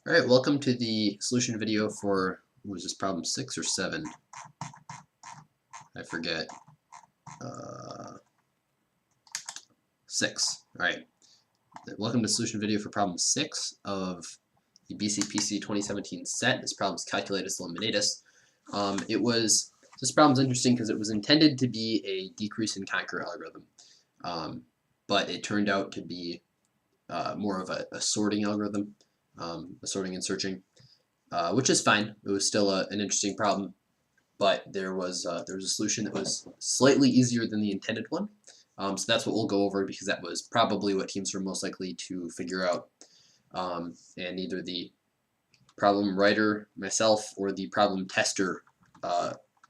Alright, welcome to the solution video for, was this problem 6 or 7? I forget. 6. Alright, welcome to the solution video for problem 6 of the BCPC 2017 set. This problem is Calculatus, Eliminatus. This problem's interesting because it was intended to be a decrease and conquer algorithm, but it turned out to be more of a sorting algorithm, a sorting and searching. Which is fine. It was still an interesting problem, but there was a solution that was slightly easier than the intended one. So that's what we'll go over because that was probably what teams were most likely to figure out. And either the problem writer, myself, or the problem tester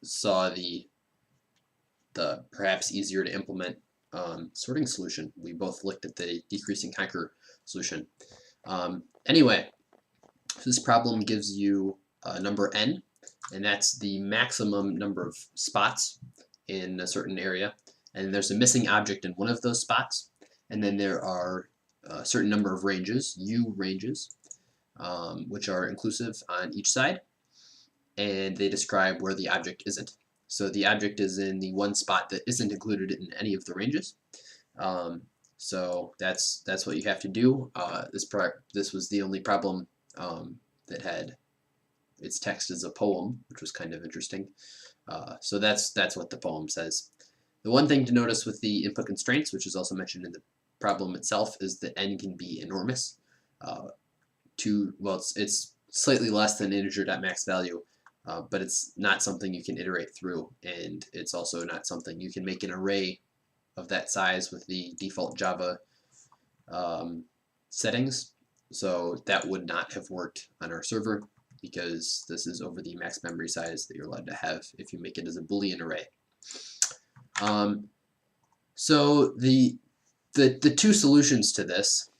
saw the perhaps easier to implement sorting solution. We both looked at the decrease and conquer solution. Anyway. This problem gives you a number n, and that's the maximum number of spots in a certain area, and there's a missing object in one of those spots, and then there are a certain number of ranges, u ranges, which are inclusive on each side, and they describe where the object isn't. So the object is in the one spot that isn't included in any of the ranges. So that's what you have to do. This was the only problem that had its text as a poem, which was kind of interesting. So that's what the poem says. The one thing to notice with the input constraints, which is also mentioned in the problem itself, is that n can be enormous. It's slightly less than integer.max value, but it's not something you can iterate through, and it's also not something you can make an array of that size with the default Java settings. So that would not have worked on our server because this is over the max memory size that you're allowed to have if you make it as a Boolean array. So the two solutions to this,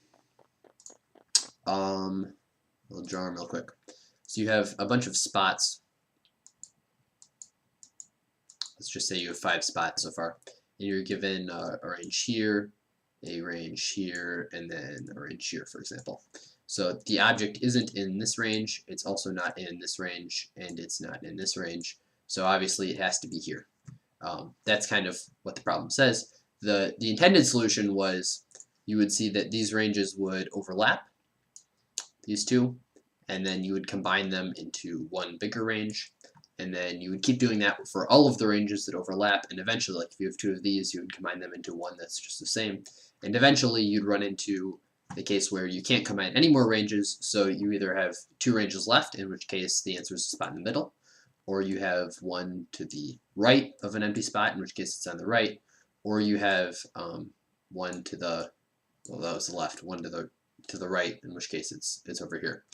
I'll draw them real quick. So you have a bunch of spots. Let's just say you have 5 spots so far, and you're given a range here, a range here, and then a range here, for example. So the object isn't in this range, it's also not in this range, and it's not in this range. So obviously it has to be here. That's kind of what the problem says. The intended solution was you would see that these ranges would overlap, these two, and then you would combine them into one bigger range. And then you would keep doing that for all of the ranges that overlap, and eventually, like if you have 2 of these, you would combine them into one that's just the same. And eventually you'd run into the case where you can't combine any more ranges, so you either have 2 ranges left, in which case the answer is a spot in the middle, or you have one to the right of an empty spot, in which case it's on the right, or you have one to the, well, that was the left, one to the right, in which case it's over here.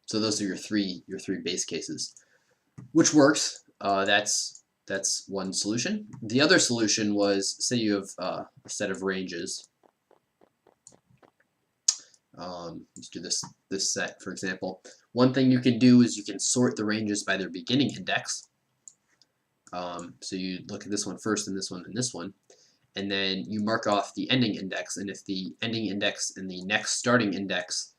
So those are your three base cases, which works. That's one solution. The other solution was, say you have a set of ranges. Let's do this set, for example. One thing you can do is you can sort the ranges by their beginning index. So you look at this one first, and this one, and this one, and then you mark off the ending index. And if the ending index and the next starting index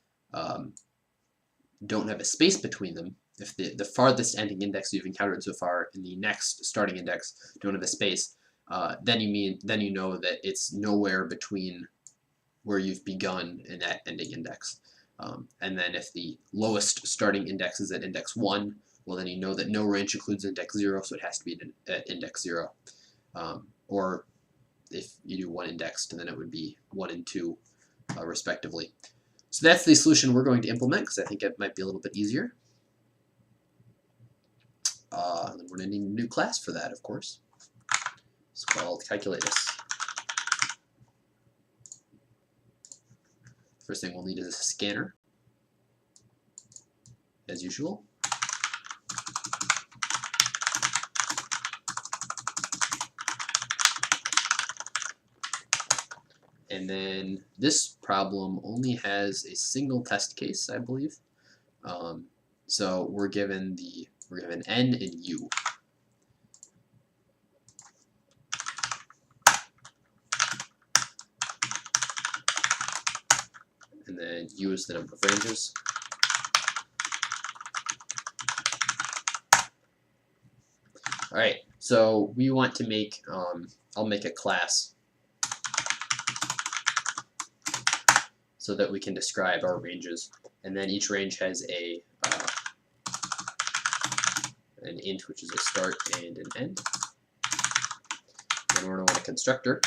don't have a space between them, if the farthest ending index you've encountered so far and the next starting index don't have a space, then you know that it's nowhere between where you've begun in that ending index. And then if the lowest starting index is at index 1, well, then you know that no range includes index 0, so it has to be at index 0. Or if you do one index, then it would be 1 and 2, respectively. So that's the solution we're going to implement because I think it might be a little bit easier. Then we're going to need a new class for that, of course. It's called Calculatus. First thing we'll need is a scanner, as usual. And then this problem only has a single test case, I believe. So we're given n and u. And then u is the number of ranges. Alright, so we want to make, I'll make a class so that we can describe our ranges, and then each range has a an int, which is a start and an end. Then we're going to want a constructor.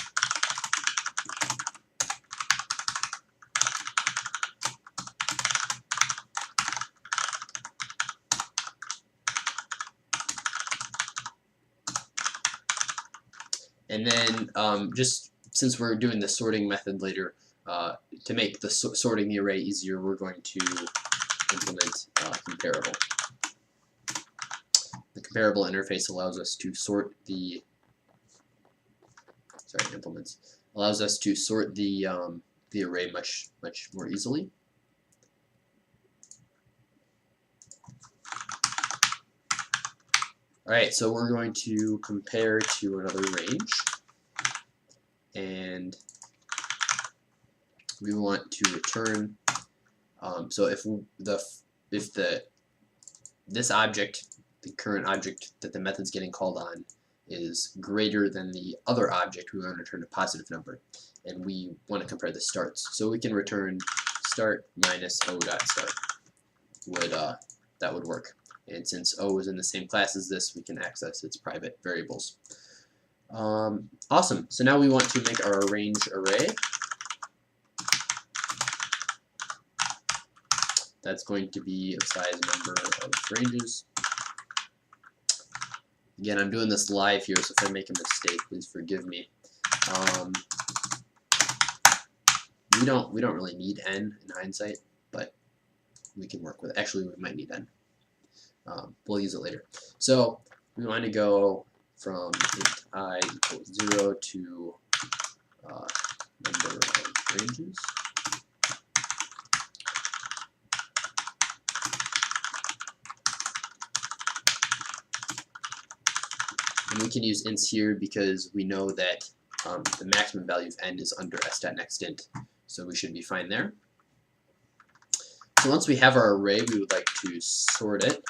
And then just since we're doing the sorting method later, to make the sorting the array easier, we're going to implement comparable. The comparable interface allows us to sort the allows us to sort the array much more easily. Alright, so we're going to compare to another range, and we want to return, so if this object, the current object that the method's getting called on, is greater than the other object, we want to return a positive number, and we want to compare the starts. So we can return start minus o.start. That would work. And since O is in the same class as this, we can access its private variables. Awesome. So now we want to make our range array. That's going to be of size number of ranges. Again, I'm doing this live here, so if I make a mistake, please forgive me. We don't really need n in hindsight, but we can work with it. Actually, we might need n. We'll use it later. So we want to go from int I equals 0 to number of ranges. And we can use ints here because we know that the maximum value of n is under s.nextInt, so we should be fine there. So once we have our array, we would like to sort it.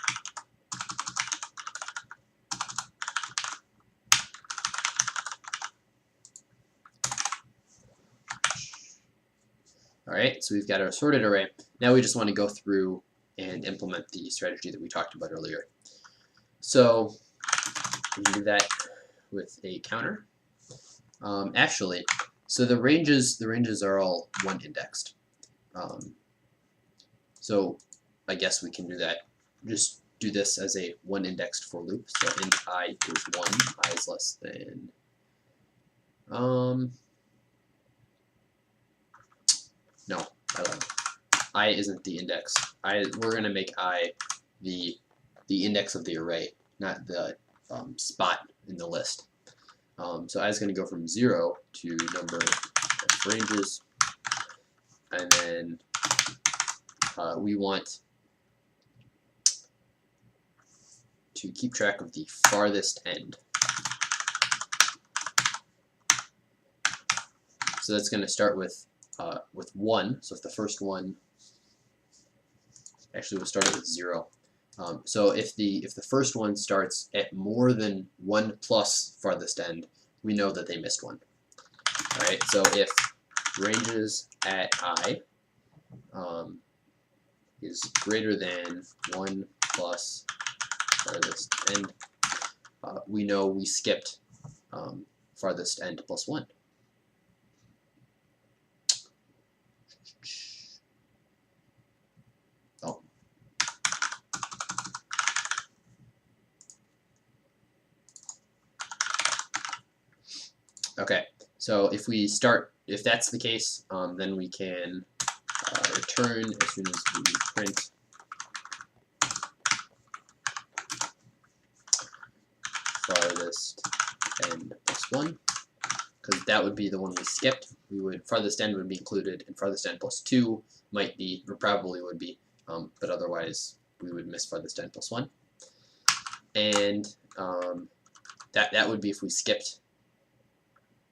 Alright, so we've got our sorted array. Now we just want to go through and implement the strategy that we talked about earlier. So we can do that with a counter. Actually, so the ranges are all one indexed. So I guess we can do that. Just do this as a one indexed for loop. So int I equals 1, I is less than no, I lied. I isn't the index. We're gonna make I the index of the array, not the spot in the list. So I is gonna go from 0 to number of ranges, and then we want to keep track of the farthest end. So that's going to start with 1. So if the first one, actually we'll start it with 0. So if the first one starts at more than 1 plus farthest end, we know that they missed one. All right. So if ranges at I is greater than 1 plus farthest end, we know we skipped farthest end plus 1. Oh. Okay, so if that's the case, then we can return as soon as we print farthest end plus 1, because that would be the one we skipped. Farthest end would be included, and farthest end plus 2 might be, or probably would be, but otherwise we would miss farthest end plus 1. And that would be if we skipped.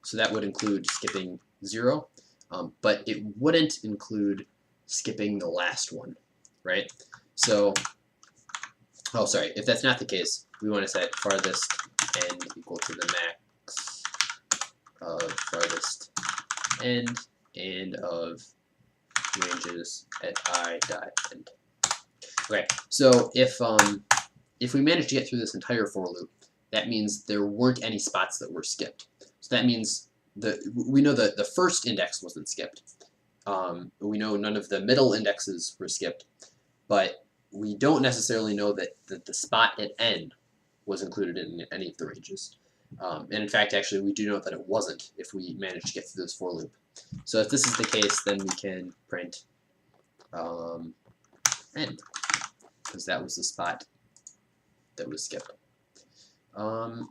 So that would include skipping 0, but it wouldn't include skipping the last one, right? So, oh, sorry, if that's not the case, we want to set farthest n equal to the max of farthest end and of ranges at I dot end. Okay, so if we manage to get through this entire for loop, that means there weren't any spots that were skipped. So that means we know that the first index wasn't skipped. We know none of the middle indexes were skipped, but we don't necessarily know that the spot at n was included in any of the ranges. And in fact, actually, we do know that it wasn't if we managed to get through this for loop. So if this is the case, then we can print n, because that was the spot that was skipped.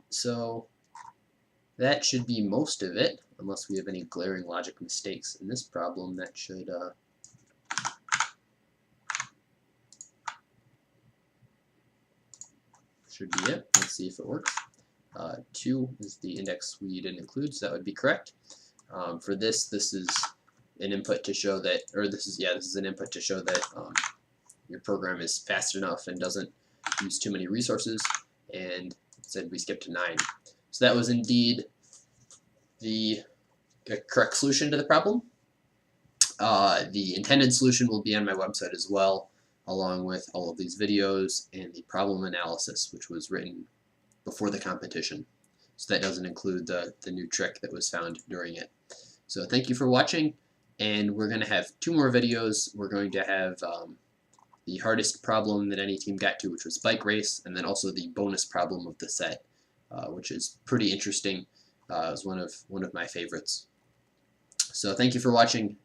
So that should be most of it, unless we have any glaring logic mistakes in this problem. That should be it. Let's see if it works. 2 is the index we didn't include, so that would be correct. For this is an input to show that, or this is an input to show that your program is fast enough and doesn't use too many resources, and it said we skipped to 9. So that was indeed the correct solution to the problem. The intended solution will be on my website as well, along with all of these videos and the problem analysis, which was written before the competition. So that doesn't include the new trick that was found during it. So thank you for watching, and we're going to have 2 more videos. We're going to have the hardest problem that any team got to, which was bike race, and then also the bonus problem of the set, which is pretty interesting. It was one of my favorites. So thank you for watching.